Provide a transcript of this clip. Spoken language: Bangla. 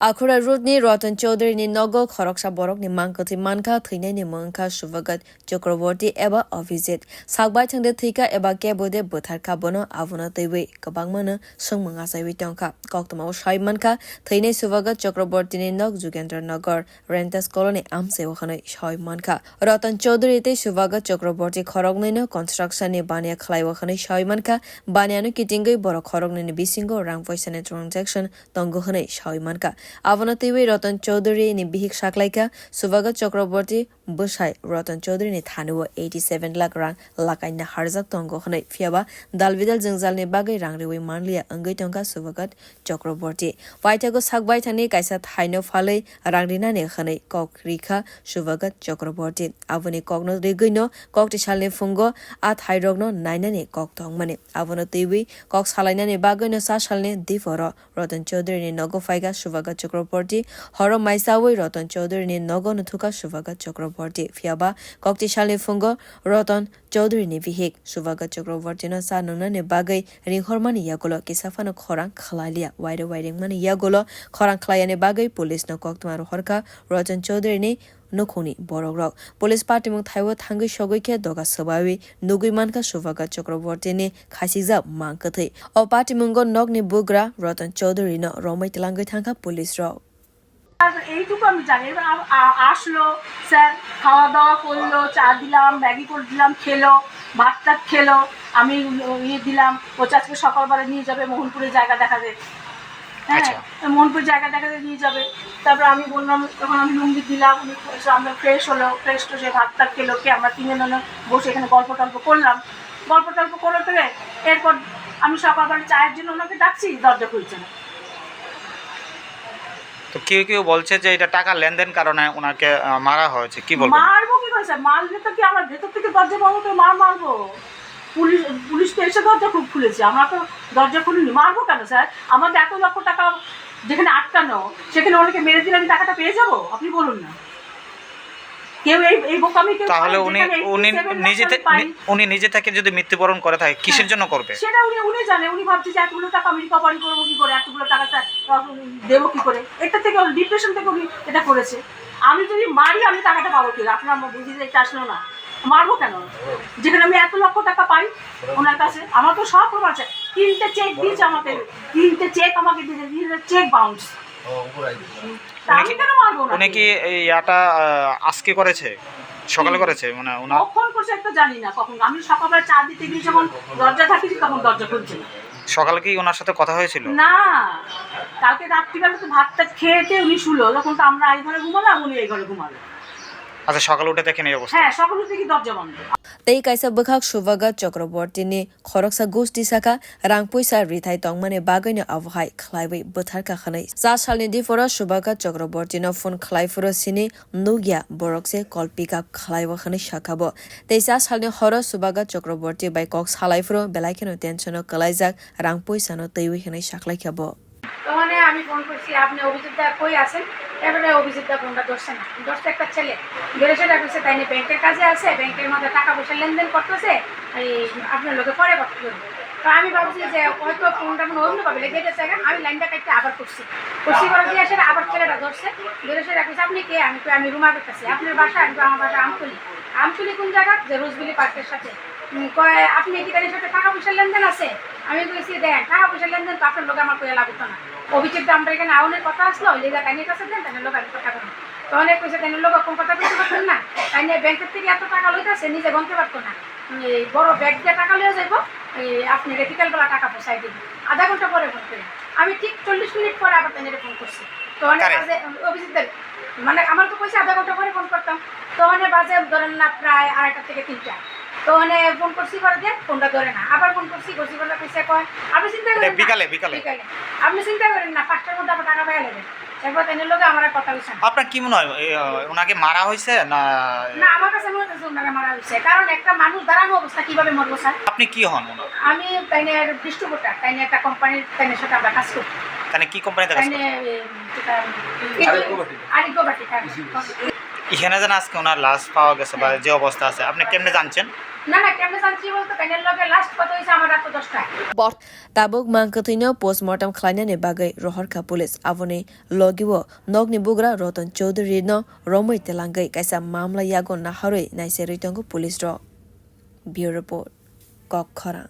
Akhura Rudni Rotan Chaudhary ni nogo khorok sa borokni mangkwthwi mankha thwinai ni mankha suvagat Chakraborty eba visit sakbai thangde thika eba kebode botharka bono avuna teiwi kabangmana songmanga saiwi tongkha koktama shai mankha thwinai suvagat Chakraborty ni nog Jugendra Nagar Rentas Colony amse wakhanai shai mankha Rotan Chaudhary te suvagat Chakraborty khorok ni construction ni bania khlai wakhanai shai mankha banianu kitingai borok khorok ni bisingo rang paisa ni transaction tongo hanai shai mankha Avanatewi Rotan Chaudhary ni bihik shaklaika Suvagat Chakraborty Bushai Rotan Chaudhary ni thanuwa 87 lakh rang lakai na harzak tongo khanai fiaba dalvidal jengzal ni bagai rang rewi manlia angai tongka Suvagat Chakraborty Waitago sakbai thani kaisa thaino phalai rangrina ni khanai kok rikha Suvagat Chakraborty avani kokno regaino kok tisalni fungo a thairogno naina ni kok thongmani Avanatewi kok salaina ni bagai no sa salni diforo Rotan Chaudhary ni nogo faiga Suvagat Chakraborty horo maisawi Rotan Chaudhary ni nogo nuthuka Suvagat Chakraborty fiaba kokti shali fungo Rotan Chaudhary ni vihik Suvagat Chakraborty no sa nungna ni bagai ringhormani yagolo kisafano khorang khlalia waire mani yagolo khorang khlaya ni bagai police no koktmaru horka Rotan Chaudhary ni Nukuni Borok Police Party mong Thaiwa Thangi Shogoi ke doga sabawi Nugui manka Suvagat Chakraborty ni khasiza mangkwthwi O party mungo nog ni bugra Rotan Chaudhary no romai tilangai thangka police ro এইটুকু আমি জানি এবার আসলো স্যার খাওয়া দাওয়া করলো চা দিলাম ম্যাগি করে দিলাম খেলো ভাতটা খেলো আমি ইয়ে দিলাম ও আজকে সকালবেলা নিয়ে যাবে মোহনপুরের জায়গা দেখাবে হ্যাঁ মোহনপুর জায়গা দেখাতে নিয়ে যাবে তারপর আমি বললাম তখন আমি লুঙ্গি দিলাম উনি আমরা ফ্রেশ হলো ফ্রেশ তো সে ভাতটা খেলো কে আমরা তিনজন বসে এখানে গল্প টল্প করলাম গল্প টল্প করে ফেলে এরপর আমি সকালবেলা চায়ের জন্য ওনাকে ডাকছি দরজা খুলছে না তো কেউ বলছে যে এটা টাকা লেনদেন কারণে ওনাকে মারা হয়েছে কি বলবো মারবো কি কইছে মারলে তো কি আমরা ভেতর থেকে দরজা বন্ধ করে মারবো পুলিশ তো এসে দরজা খুলেছে আমরা তো দরজা খুলিনি মারবো কেন স্যার আমাদের এত লক্ষ টাকা যেখানে আটকানো সেখানে ওনাকে মেরে দিলে আমি টাকাটা পেয়ে যাবো আপনি বলুন না কেউ এই বোকামি কেউ তাহলে উনি নিজে থেকে যদি মৃত্যুবরণ করে থাকে কিসের জন্য করবে সেটা উনি জানে উনি ভাবছে যে এতগুলো টাকা আমি রিকভারি করবো কি করে এতগুলো টাকা দেবো কি করে এটা থেকে ডিপ্রেশন থেকে উনি এটা করেছে আমি যদি মারি আমি টাকাটা পাবো কি আপনার বুঝিয়ে এটা আসলো না মারবো কেন যেখানে আমি এত লক্ষ টাকা পাই ওনার কাছে আমার তো সব প্রমাণ আছে 3টে চেক দিয়েছে আমাকে 3টে চেক আমাকে দিয়েছে চেক বাউন্স উনি কি এটা আজকে করেছে সকালে করেছে মানে কখন করছে একটা জানি না কখন আমি সকালবেলা চা দিতে গিয়ে যখন দরজা থাকিছি তখন দরজা খুলছে না সকালে কি ওনার সাথে কথা হয়েছিল না কালকে রাত্রিবেলা তো ভাতটা খেয়েতে উনি শুলো তখন তো আমরা এই ঘরে ঘুমালাম উনি এই ঘরে ঘুমালো আচ্ছা সকালে উঠে দেখেন এই অবস্থা হ্যাঁ সকালে উঠে কি দরজা বন্ধ Tei kaisa bukhak Suvagat Chakraborty ni khoroksa gosti saka rangpuisa rithai tongmane bagai ni avhai khlaibai botharka khanai sa salni difora Suvagat Chakraborty no phone khlaifuro sini nugya borokse call pick up khlaiwa khani shakabo tei sa salni horo Suvagat Chakraborty bai kok salaifuro belaikeno tension o kalaijak rangpuisa no teiwi khanai shaklai khabo তখন আমি ফোন করছি আপনি অভিজিৎদা কই আছেন এবারে অভিজিৎদা ফোনটা ধরছে না ধরছে একটা ছেলে ধরে সেটা করছে তাই ব্যাংকের কাজে আছে ব্যাংকের মধ্যে টাকা পয়সা লেনদেন করতেছে এই আপনার লোকে পরে কথা বলবো তো আমি ভাবছি যে হয়তো ফোনটা কোনো অন্য পাবে লেগে গেছে আমি লাইনটা কাটতে আবার করছি করে দিয়ে সেটা আবার ছেলেটা ধরছে ধরে সেটা করছে আপনি কে আমি রুমা করতেছি আপনার বাসা আমি আমার বাসা আমতলি কোন জায়গা যে রোজবিলি পার্কের সাথে কয় আপনি কি তাদের সাথে টাকা পয়সার লেনদেন আছে আমি বলছি দেন টাকা পয়সার লেনদেন তো আপনার লোক আমার কয়ে লাভ হতো না অভিযোগটা আমরা এখানে আউনের কথা আসলো লেগা তাইনের কাছে দেন তাইনের লোক আমি কথা বলি তখন কইছে তাইনের লোক কোন কথা বলতে পারতেন না তাইনে ব্যাংকের থেকে এত টাকা লইতেছে নিজে গনতে পারতো না এই বড় ব্যাগ দিয়ে টাকা লিয়ে যাইব আপনি বিকালবেলা টাকা পয়সায় দিবেন আধা ঘন্টা পরে ফোন করি আমি ঠিক 40 মিনিট পরে আবার তাইনের ফোন করছি তখন বাজে অভিযোগদের মানে আমার তো পয়সা আধা ঘন্টা পরে ফোন করতাম তখন বাজে ধরেন না প্রায় 2:30 থেকে 3টা তো ফোন করছি করে দেন ফোনটা ধরে না আবার ফোন করছি বলে পয়সা কয় আপনি চিন্তা করেন বিকালে আপনি চিন্তা করেন না 5টার মধ্যে আবার টাকা পেয়ে নেবেন একবার তাইনের লোকে আমার কথা হইছে আপনার কি মনে হয় ওনাকে মারা হয়েছে না না আমার কাছে মনে হচ্ছে ওনাকে মারা হয়েছে কারণ একটা মানুষ দাঁড়ানো অবস্থা কিভাবে মরবো স্যার আপনি কি হন আমি তাইনের ডিস্ট্রিবিউটর তাইনের একটা কোম্পানির তাইনের সাথে আমরা কাজ করি তাহলে কি কোম্পানিতে কাজ করেন আরিগোবাটি এখানে যেন আজকে ওনার লাশ পাওয়া গেছে বা যে অবস্থা আছে আপনি কেমনে জানছেন না না কেমনে জানছি বলতো কাইনের লগে লাস্ট কথা হইছে আমার রাত 10টায় Bot tabuk mankthwino postmortem khlainani bagai roharkha police avoni logiwo nogni bugra rotan chaudhary no romoi telangai kaisa mamla yagon na haroi naise ritongo police ro bureau report kok khora